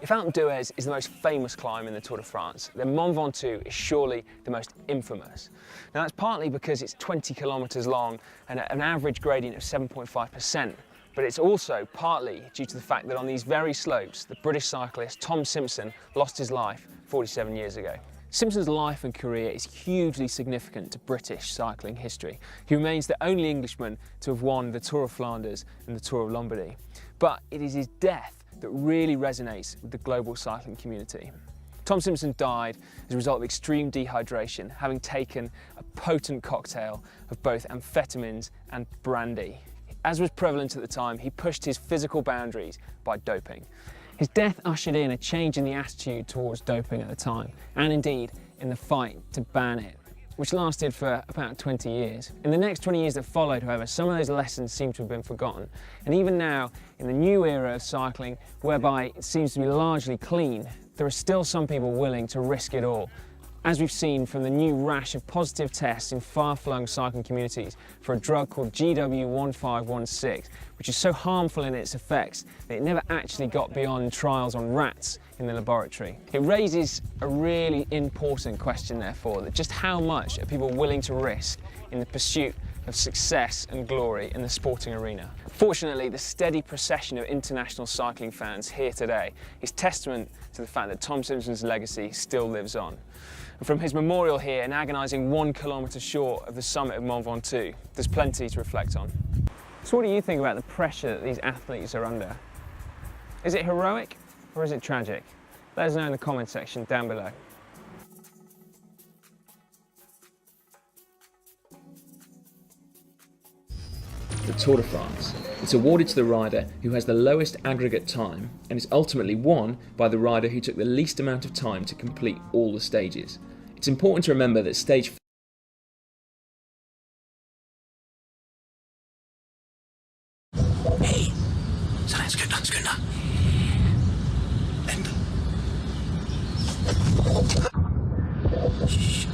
If Alpe d'Huez is the most famous climb in the Tour de France, then Mont Ventoux is surely the most infamous. Now that's partly because it's 20 kilometres long and an average gradient of 7.5%, but it's also partly due to the fact that on these very slopes, the British cyclist Tom Simpson lost his life 47 years ago. Simpson's life and career is hugely significant to British cycling history. He remains the only Englishman to have won the Tour of Flanders and the Tour of Lombardy. But it is his death that really resonates with the global cycling community. Tom Simpson died as a result of extreme dehydration, having taken a potent cocktail of both amphetamines and brandy. As was prevalent at the time, he pushed his physical boundaries by doping. His death ushered in a change in the attitude towards doping at the time, and indeed in the fight to ban it, which lasted for about 20 years. In the next 20 years that followed, however, some of those lessons seem to have been forgotten. And even now, in the new era of cycling, whereby it seems to be largely clean, there are still some people willing to risk it all, as we've seen from the new rash of positive tests in far-flung cycling communities for a drug called GW1516, which is so harmful in its effects that it never actually got beyond trials on rats in the laboratory. It raises a really important question, therefore, that just how much are people willing to risk in the pursuit of success and glory in the sporting arena? Fortunately, the steady procession of international cycling fans here today is testament to the fact that Tom Simpson's legacy still lives on. And from his memorial here, an agonising 1 kilometre short of the summit of Mont Ventoux, there's plenty to reflect on. So what do you think about the pressure that these athletes are under? Is it heroic or is it tragic? Let us know in the comment section down below. The Tour de France. It's awarded to the rider who has the lowest aggregate time and is ultimately won by the rider who took the least amount of time to complete all the stages. It's important to remember that stage Hey! Sådan, skynd dig. Vent. Shh.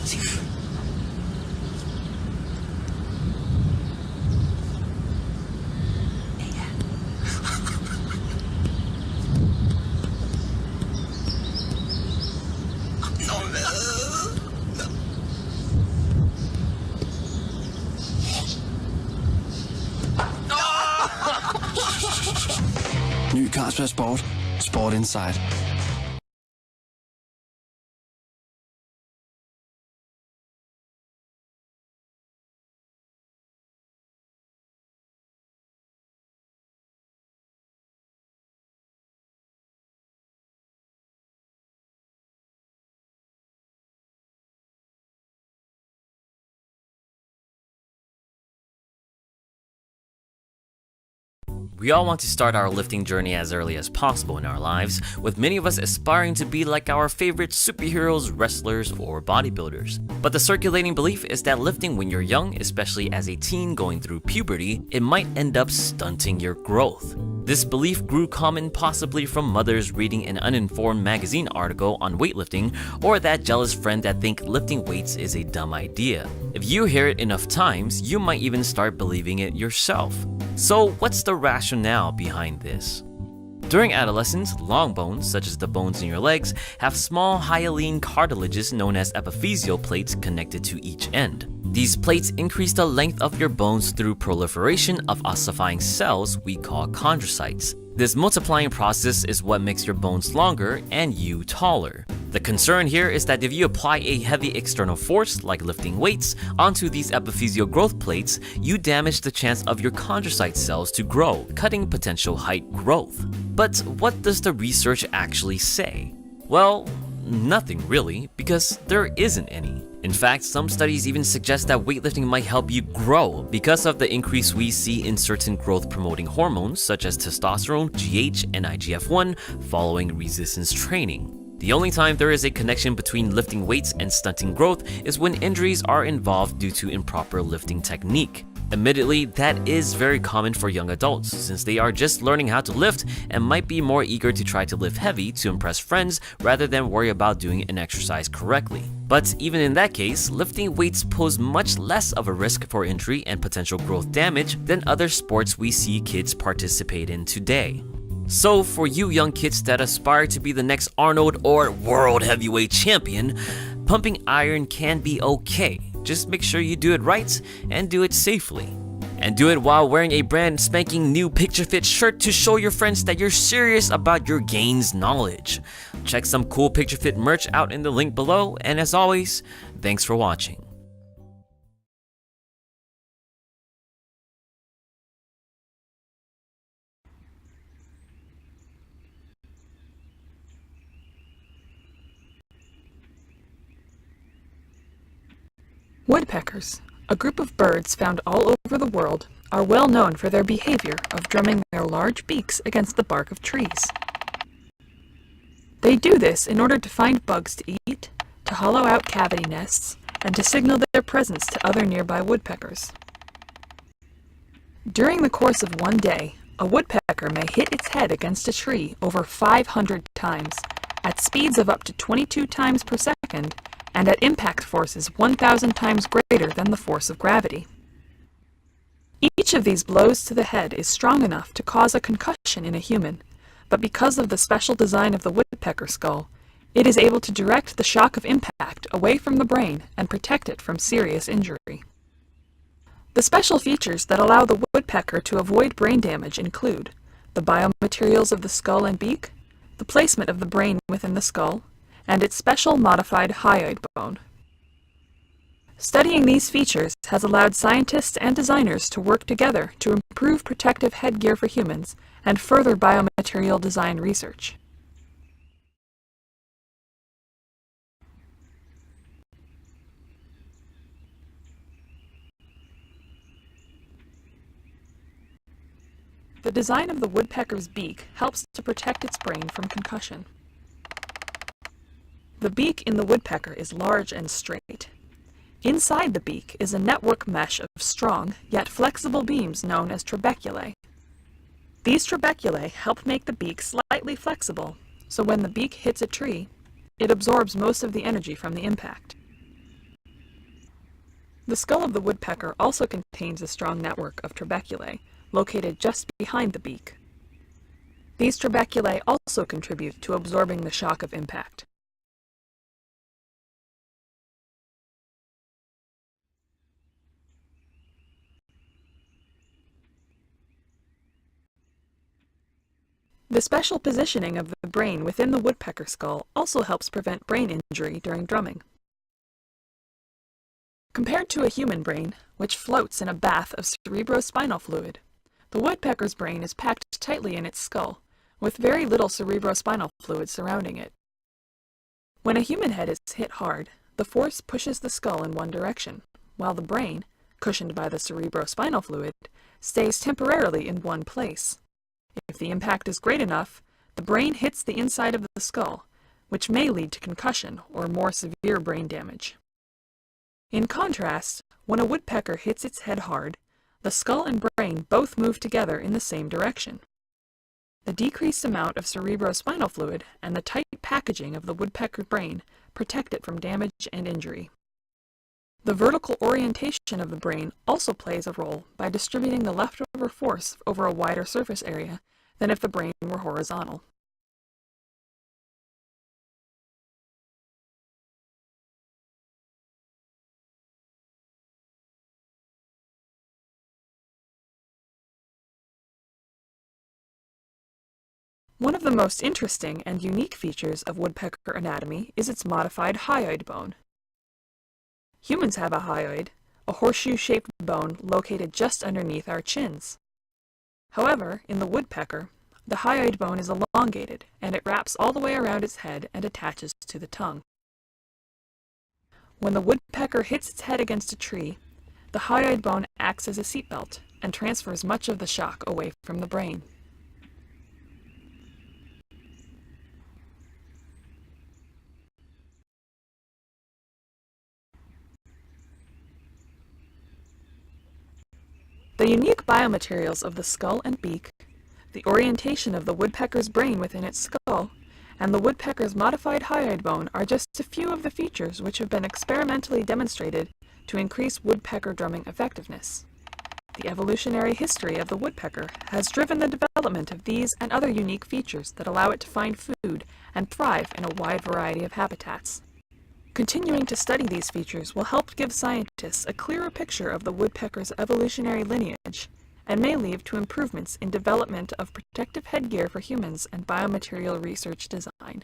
Se. Ny Carlsberg Sport. Sport Inside. We all want to start our lifting journey as early as possible in our lives, with many of us aspiring to be like our favorite superheroes, wrestlers, or bodybuilders. But the circulating belief is that lifting when you're young, especially as a teen going through puberty, it might end up stunting your growth. This belief grew common possibly from mothers reading an uninformed magazine article on weightlifting, or that jealous friend that think lifting weights is a dumb idea. If you hear it enough times, you might even start believing it yourself. So what's the rationale behind this? During adolescence, long bones, such as the bones in your legs, have small hyaline cartilages known as epiphyseal plates connected to each end. These plates increase the length of your bones through proliferation of ossifying cells we call chondrocytes. This multiplying process is what makes your bones longer and you taller. The concern here is that if you apply a heavy external force, like lifting weights, onto these epiphyseal growth plates, you damage the chance of your chondrocyte cells to grow, cutting potential height growth. But what does the research actually say? Well, nothing really, because there isn't any. In fact, some studies even suggest that weightlifting might help you grow because of the increase we see in certain growth-promoting hormones such as testosterone, GH, and IGF-1 following resistance training. The only time there is a connection between lifting weights and stunting growth is when injuries are involved due to improper lifting technique. Admittedly, that is very common for young adults, since they are just learning how to lift and might be more eager to try to lift heavy to impress friends rather than worry about doing an exercise correctly. But even in that case, lifting weights pose much less of a risk for injury and potential growth damage than other sports we see kids participate in today. So for you young kids that aspire to be the next Arnold or world heavyweight champion, pumping iron can be okay. Just make sure you do it right and do it safely. And do it while wearing a brand spanking new Picture Fit shirt to show your friends that you're serious about your gains knowledge. Check some cool Picture Fit merch out in the link below, and as always, thanks for watching. Woodpeckers, a group of birds found all over the world, are well known for their behavior of drumming their large beaks against the bark of trees. They do this in order to find bugs to eat, to hollow out cavity nests, and to signal their presence to other nearby woodpeckers. During the course of one day, a woodpecker may hit its head against a tree over 500 times, at speeds of up to 22 times per second, and at impact forces 1,000 times greater than the force of gravity. Each of these blows to the head is strong enough to cause a concussion in a human, but because of the special design of the woodpecker skull, it is able to direct the shock of impact away from the brain and protect it from serious injury. The special features that allow the woodpecker to avoid brain damage include the biomaterials of the skull and beak, the placement of the brain within the skull, and its special modified hyoid bone. Studying these features has allowed scientists and designers to work together to improve protective headgear for humans and further biomaterial design research. The design of the woodpecker's beak helps to protect its brain from concussion. The beak in the woodpecker is large and straight. Inside the beak is a network mesh of strong, yet flexible beams known as trabeculae. These trabeculae help make the beak slightly flexible, so when the beak hits a tree, it absorbs most of the energy from the impact. The skull of the woodpecker also contains a strong network of trabeculae, located just behind the beak. These trabeculae also contribute to absorbing the shock of impact. The special positioning of the brain within the woodpecker skull also helps prevent brain injury during drumming. Compared to a human brain, which floats in a bath of cerebrospinal fluid, the woodpecker's brain is packed tightly in its skull, with very little cerebrospinal fluid surrounding it. When a human head is hit hard, the force pushes the skull in one direction, while the brain, cushioned by the cerebrospinal fluid, stays temporarily in one place. If the impact is great enough, the brain hits the inside of the skull, which may lead to concussion or more severe brain damage. In contrast, when a woodpecker hits its head hard, the skull and brain both move together in the same direction. The decreased amount of cerebrospinal fluid and the tight packaging of the woodpecker brain protect it from damage and injury. The vertical orientation of the brain also plays a role by distributing the leftover force over a wider surface area than if the brain were horizontal. One of the most interesting and unique features of woodpecker anatomy is its modified hyoid bone. Humans have a hyoid, a horseshoe-shaped bone located just underneath our chins. However, in the woodpecker, the hyoid bone is elongated, and it wraps all the way around its head and attaches to the tongue. When the woodpecker hits its head against a tree, the hyoid bone acts as a seatbelt and transfers much of the shock away from the brain. The unique biomaterials of the skull and beak, the orientation of the woodpecker's brain within its skull, and the woodpecker's modified hyoid bone are just a few of the features which have been experimentally demonstrated to increase woodpecker drumming effectiveness. The evolutionary history of the woodpecker has driven the development of these and other unique features that allow it to find food and thrive in a wide variety of habitats. Continuing to study these features will help give scientists a clearer picture of the woodpecker's evolutionary lineage and may lead to improvements in development of protective headgear for humans and biomaterial research design.